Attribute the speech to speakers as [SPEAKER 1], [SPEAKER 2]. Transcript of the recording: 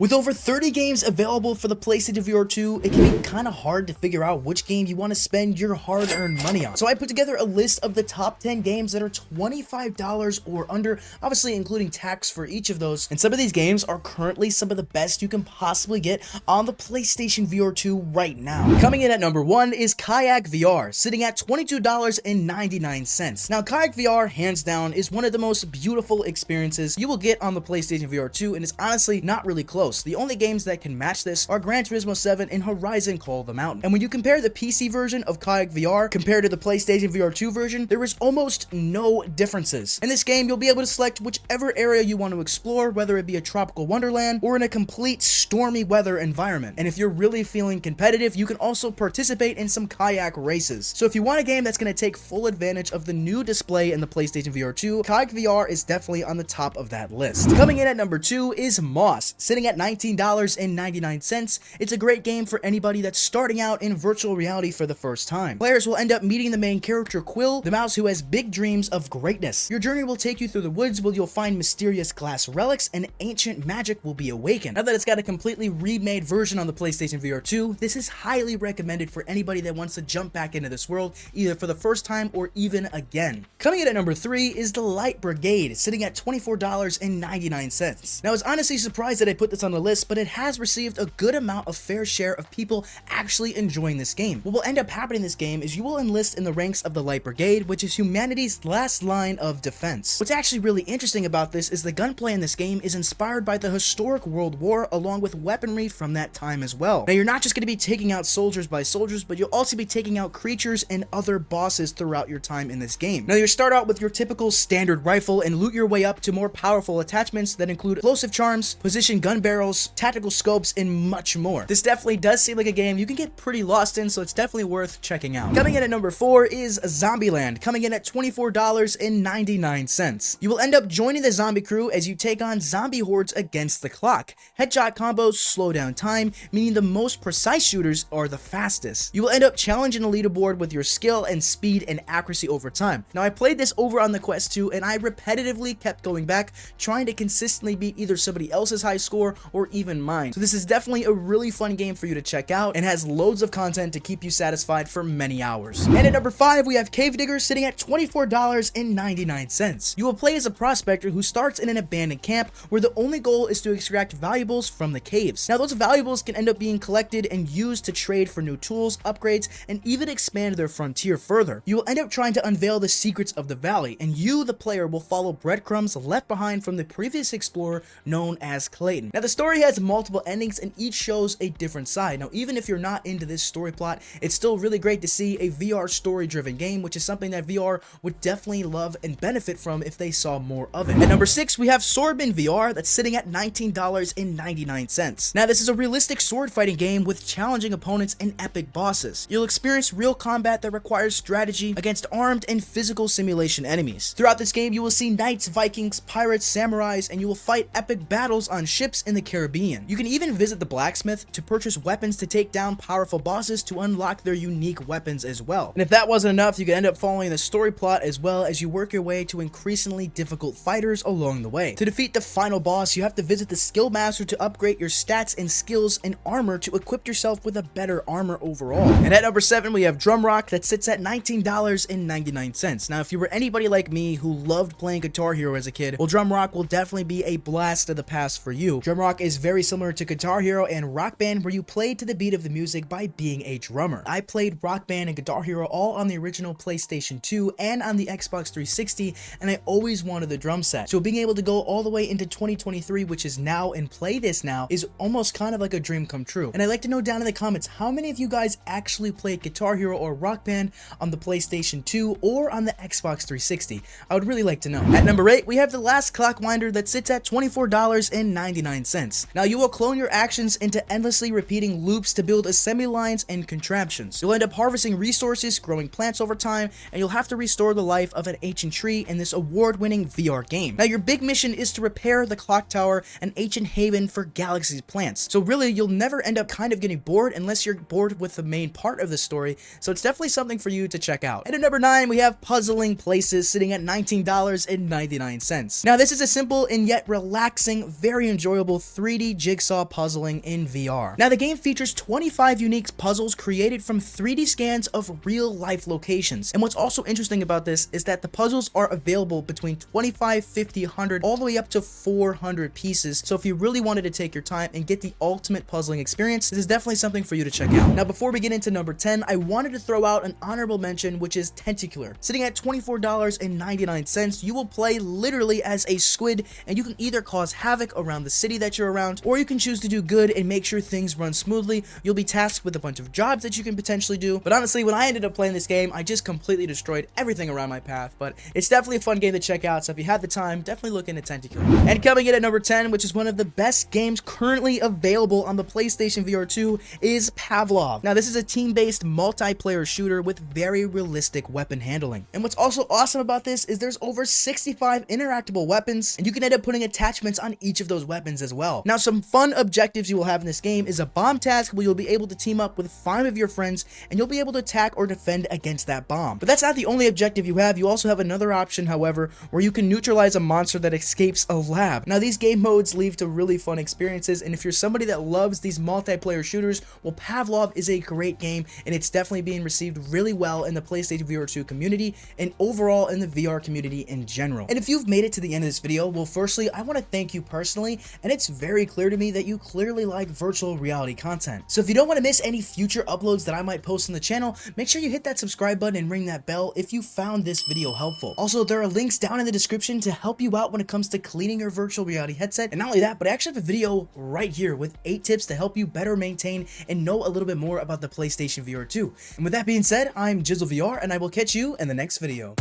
[SPEAKER 1] With over 30 games available for the PlayStation VR2, it can be kind of hard to figure out which game you want to spend your hard-earned money on. So I put together a list of the top 10 games that are $25 or under, obviously including tax for each of those. And some of these games are currently some of the best you can possibly get on the PlayStation VR2 right now. Coming in at number 1 is Kayak VR, sitting at $22.99. Now, Kayak VR, hands down, is one of the most beautiful experiences you will get on the PlayStation VR2, and it's honestly not really close. The only games that can match this are Gran Turismo 7 and Horizon Call of the Mountain. And when you compare the PC version of Kayak VR compared to the PlayStation VR2 version, there is almost no differences. In this game, you'll be able to select whichever area you want to explore, whether it be a tropical wonderland or in a complete stormy weather environment. And if you're really feeling competitive, you can also participate in some kayak races. So if you want a game that's going to take full advantage of the new display in the PlayStation VR2, Kayak VR is definitely on the top of that list. Coming in at number 2 is Moss, sitting at $19.99. It's a great game for anybody that's starting out in virtual reality for the first time. Players will end up meeting the main character Quill, the mouse who has big dreams of greatness. Your journey will take you through the woods where you'll find mysterious glass relics and ancient magic will be awakened. Now that it's got a completely remade version on the PlayStation VR2, this is highly recommended for anybody that wants to jump back into this world, either for the first time or even again. Coming in at number 3 is The Light Brigade, sitting at $24.99. Now I was honestly surprised that I put this on the list, but it has received a good amount of fair share of people actually enjoying this game. What will end up happening in this game is you will enlist in the ranks of the Light Brigade, which is humanity's last line of defense. What's actually really interesting about this is the gunplay in this game is inspired by the historic World War, along with weaponry from that time as well. Now you're not just going to be taking out soldiers by soldiers, but you'll also be taking out creatures and other bosses throughout your time in this game. Now you start out with your typical standard rifle and loot your way up to more powerful attachments that include explosive charms, position gun barrels, tactical scopes, and much more. This definitely does seem like a game you can get pretty lost in, so it's definitely worth checking out. Coming in at number 4 is Zombieland, coming in at $24.99. You will end up joining the zombie crew as you take on zombie hordes against the clock. Headshot combos slow down time, meaning the most precise shooters are the fastest. You will end up challenging the leaderboard with your skill and speed and accuracy over time. Now I played this over on the Quest 2 and I repetitively kept going back, trying to consistently beat either somebody else's high score or even mine. So this is definitely a really fun game for you to check out and has loads of content to keep you satisfied for many hours. And at number 5, we have Cave Digger, sitting at $24.99. You will play as a prospector who starts in an abandoned camp where the only goal is to extract valuables from the caves. Now those valuables can end up being collected and used to trade for new tools, upgrades, and even expand their frontier further. You will end up trying to unveil the secrets of the valley, and you, the player, will follow breadcrumbs left behind from the previous explorer known as Clayton. Now the story has multiple endings and each shows a different side. Now even if you're not into this story plot, it's still really great to see a VR story driven game, which is something that VR would definitely love and benefit from if they saw more of it. At number 6, we have SWORDSMAN VR, that's sitting at $19.99. Now this is a realistic sword fighting game with challenging opponents and epic bosses. You'll experience real combat that requires strategy against armed and physical simulation enemies. Throughout this game, you will see knights, Vikings, pirates, samurais, and you will fight epic battles on ships in the Caribbean. You can even visit the blacksmith to purchase weapons to take down powerful bosses to unlock their unique weapons as well. And if that wasn't enough, you can end up following the story plot as well as you work your way to increasingly difficult fighters along the way. To defeat the final boss, you have to visit the skill master to upgrade your stats and skills and armor to equip yourself with a better armor overall. And at number 7, we have Drum Rock, that sits at $19.99. Now if you were anybody like me who loved playing Guitar Hero as a kid, well, Drum Rock will definitely be a blast of the past for you. Drum Rock is very similar to Guitar Hero and Rock Band, where you play to the beat of the music by being a drummer. I played Rock Band and Guitar Hero all on the original PlayStation 2 and on the Xbox 360, and I always wanted the drum set. So being able to go all the way into 2023, which is now, and play this now, is almost kind of like a dream come true. And I'd like to know down in the comments, how many of you guys actually played Guitar Hero or Rock Band on the PlayStation 2 or on the Xbox 360? I would really like to know. At number 8, we have the last Clockwinder, that sits at $24.99. Now you will clone your actions into endlessly repeating loops to build assembly lines and contraptions. You'll end up harvesting resources, growing plants over time, and you'll have to restore the life of an ancient tree in this award-winning VR game. Now your big mission is to repair the clock tower, an ancient haven for galaxy's plants. So really, you'll never end up kind of getting bored unless you're bored with the main part of the story, so it's definitely something for you to check out. And at number 9, we have Puzzling Places, sitting at $19.99. Now this is a simple and yet relaxing, very enjoyable 3D jigsaw puzzling in VR. Now, the game features 25 unique puzzles created from 3D scans of real-life locations. And what's also interesting about this is that the puzzles are available between 25, 50, 100, all the way up to 400 pieces. So if you really wanted to take your time and get the ultimate puzzling experience, this is definitely something for you to check out. Now, before we get into number 10, I wanted to throw out an honorable mention, which is Tentacular. Sitting at $24.99, you will play literally as a squid, and you can either cause havoc around the city that you're around, or you can choose to do good and make sure things run smoothly. You'll be tasked with a bunch of jobs that you can potentially do. But honestly, when I ended up playing this game, I just completely destroyed everything around my path. But it's definitely a fun game to check out, so if you have the time, definitely look into Tentacular. And coming in at number 10, which is one of the best games currently available on the PlayStation VR2, is PAVLOV. Now, this is a team-based multiplayer shooter with very realistic weapon handling. And what's also awesome about this is there's over 65 interactable weapons, and you can end up putting attachments on each of those weapons as well. Now, some fun objectives you will have in this game is a bomb task where you'll be able to team up with 5 of your friends, and you'll be able to attack or defend against that bomb. But that's not the only objective you have. You also have another option, however, where you can neutralize a monster that escapes a lab. Now, these game modes lead to really fun experiences, and if you're somebody that loves these multiplayer shooters, well, PAVLOV is a great game, and it's definitely being received really well in the PlayStation VR2 community and overall in the VR community in general. And if you've made it to the end of this video, well, firstly, I want to thank you personally, and it's very clear to me that you clearly like virtual reality content. So if you don't want to miss any future uploads that I might post on the channel, make sure you hit that subscribe button and ring that bell if you found this video helpful. Also, there are links down in the description to help you out when it comes to cleaning your virtual reality headset. And not only that, but I actually have a video right here with 8 tips to help you better maintain and know a little bit more about the PlayStation VR2. And with that being said, I'm JizzleVR, and I will catch you in the next video.